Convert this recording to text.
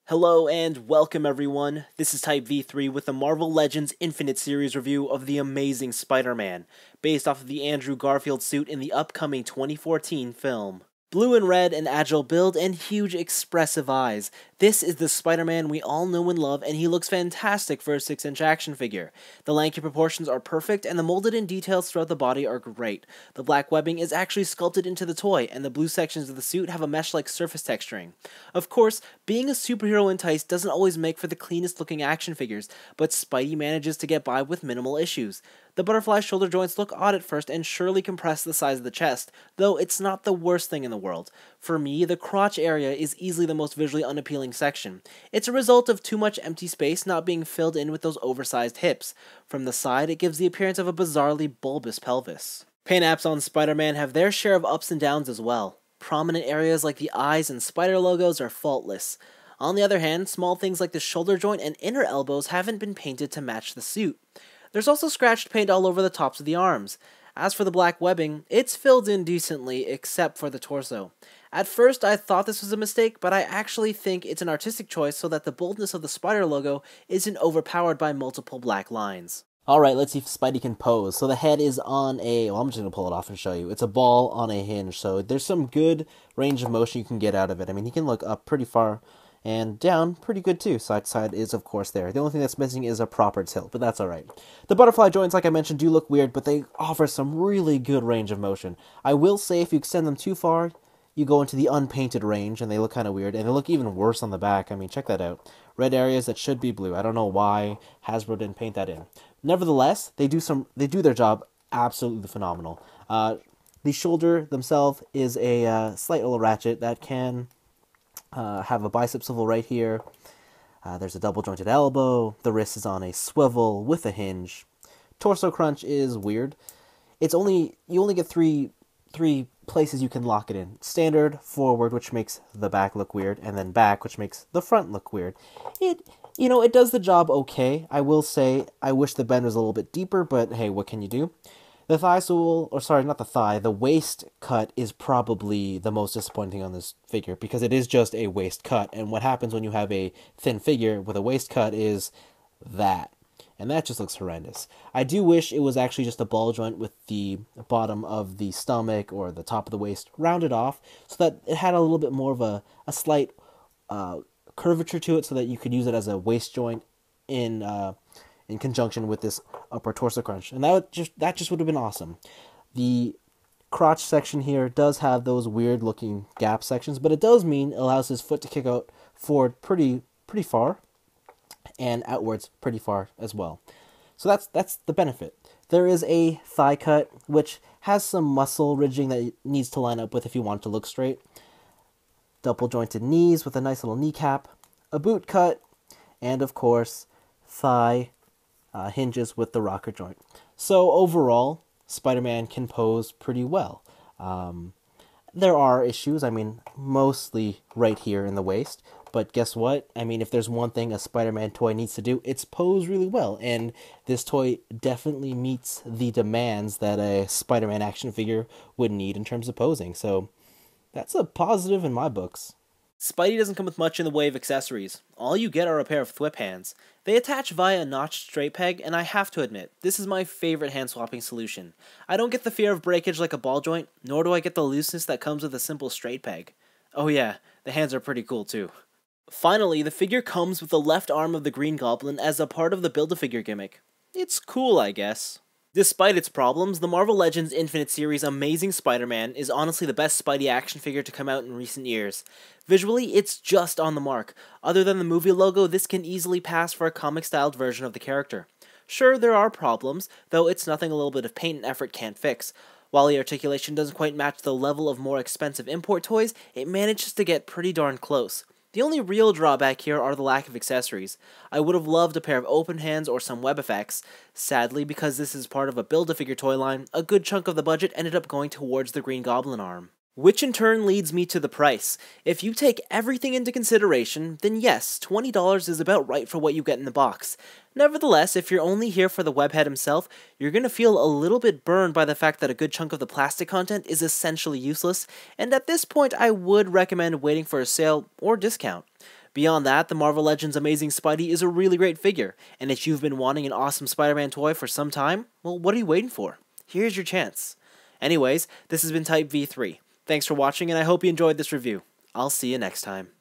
Hello and welcome everyone, this is Type V3 with the Marvel Legends Infinite Series review of The Amazing Spider-Man, based off of the Andrew Garfield suit in the upcoming 2014 film. Blue and red, an agile build, and huge expressive eyes. This is the Spider-Man we all know and love, and he looks fantastic for a 6-inch action figure. The lanky proportions are perfect, and the molded-in details throughout the body are great. The black webbing is actually sculpted into the toy, and the blue sections of the suit have a mesh-like surface texturing. Of course, being a superhero enticed doesn't always make for the cleanest-looking action figures, but Spidey manages to get by with minimal issues. The butterfly shoulder joints look odd at first and surely compress the size of the chest, though it's not the worst thing in the world. For me, the crotch area is easily the most visually unappealing section. It's a result of too much empty space not being filled in with those oversized hips. From the side, it gives the appearance of a bizarrely bulbous pelvis. Paint apps on Spider-Man have their share of ups and downs as well. Prominent areas like the eyes and spider logos are faultless. On the other hand, small things like the shoulder joint and inner elbows haven't been painted to match the suit. There's also scratched paint all over the tops of the arms. As for the black webbing, it's filled in decently except for the torso. At first I thought this was a mistake, but I actually think it's an artistic choice so that the boldness of the spider logo isn't overpowered by multiple black lines. Alright, let's see if Spidey can pose. So the head is on I'm just going to pull it off and show you. It's a ball on a hinge, so there's some good range of motion you can get out of it. I mean, he can look up pretty far and down pretty good too. Side to side is of course there. The only thing that's missing is a proper tilt, but that's alright. The butterfly joints, like I mentioned, do look weird, but they offer some really good range of motion. I will say if you extend them too far, you go into the unpainted range and they look kind of weird, and they look even worse on the back. I mean, check that out. Red areas that should be blue. I don't know why Hasbro didn't paint that in. Nevertheless, they do their job absolutely phenomenal. The shoulder themselves is a slight little ratchet that can have a bicep swivel right here. There's a double jointed elbow. The wrist is on a swivel with a hinge. Torso crunch is weird. You only get three places you can lock it in. Standard, forward, which makes the back look weird, and then back, which makes the front look weird. It does the job okay. I will say I wish the bend was a little bit deeper, but hey, what can you do? The thigh swivel, or sorry, not the thigh, the waist cut is probably the most disappointing on this figure, because it is just a waist cut, and what happens when you have a thin figure with a waist cut is that. And that just looks horrendous. I do wish it was actually just a ball joint with the bottom of the stomach or the top of the waist rounded off, so that it had a little bit more of a slight curvature to it, so that you could use it as a waist joint in conjunction with this upper torso crunch, and that just would have been awesome. The crotch section here does have those weird looking gap sections, but it does mean it allows his foot to kick out forward pretty far, and outwards pretty far as well. So that's the benefit. There is a thigh cut which has some muscle ridging that it needs to line up with if you want it to look straight. Double jointed knees with a nice little kneecap, a boot cut, and of course thigh hinges with the rocker joint. So overall, Spider-Man can pose pretty well. There are issues, I mean, mostly right here in the waist, but guess what? I mean, if there's one thing a Spider-Man toy needs to do, it's pose really well, and this toy definitely meets the demands that a Spider-Man action figure would need in terms of posing, so that's a positive in my books. Spidey doesn't come with much in the way of accessories. All you get are a pair of thwip hands. They attach via a notched straight peg, and I have to admit, this is my favorite hand swapping solution. I don't get the fear of breakage like a ball joint, nor do I get the looseness that comes with a simple straight peg. Oh yeah, the hands are pretty cool too. Finally, the figure comes with the left arm of the Green Goblin as a part of the Build-A-Figure gimmick. It's cool, I guess. Despite its problems, the Marvel Legends Infinite Series Amazing Spider-Man is honestly the best Spidey action figure to come out in recent years. Visually, it's just on the mark. Other than the movie logo, this can easily pass for a comic-styled version of the character. Sure, there are problems, though it's nothing a little bit of paint and effort can't fix. While the articulation doesn't quite match the level of more expensive import toys, it manages to get pretty darn close. The only real drawback here are the lack of accessories. I would have loved a pair of open hands or some web effects. Sadly, because this is part of a Build-A-Figure toy line, a good chunk of the budget ended up going towards the Green Goblin arm. Which in turn leads me to the price. If you take everything into consideration, then yes, $20 is about right for what you get in the box. Nevertheless, if you're only here for the webhead himself, you're going to feel a little bit burned by the fact that a good chunk of the plastic content is essentially useless, and at this point I would recommend waiting for a sale or discount. Beyond that, the Marvel Legends Amazing Spidey is a really great figure, and if you've been wanting an awesome Spider-Man toy for some time, well, what are you waiting for? Here's your chance. Anyways, this has been Type V3. Thanks for watching, and I hope you enjoyed this review. I'll see you next time.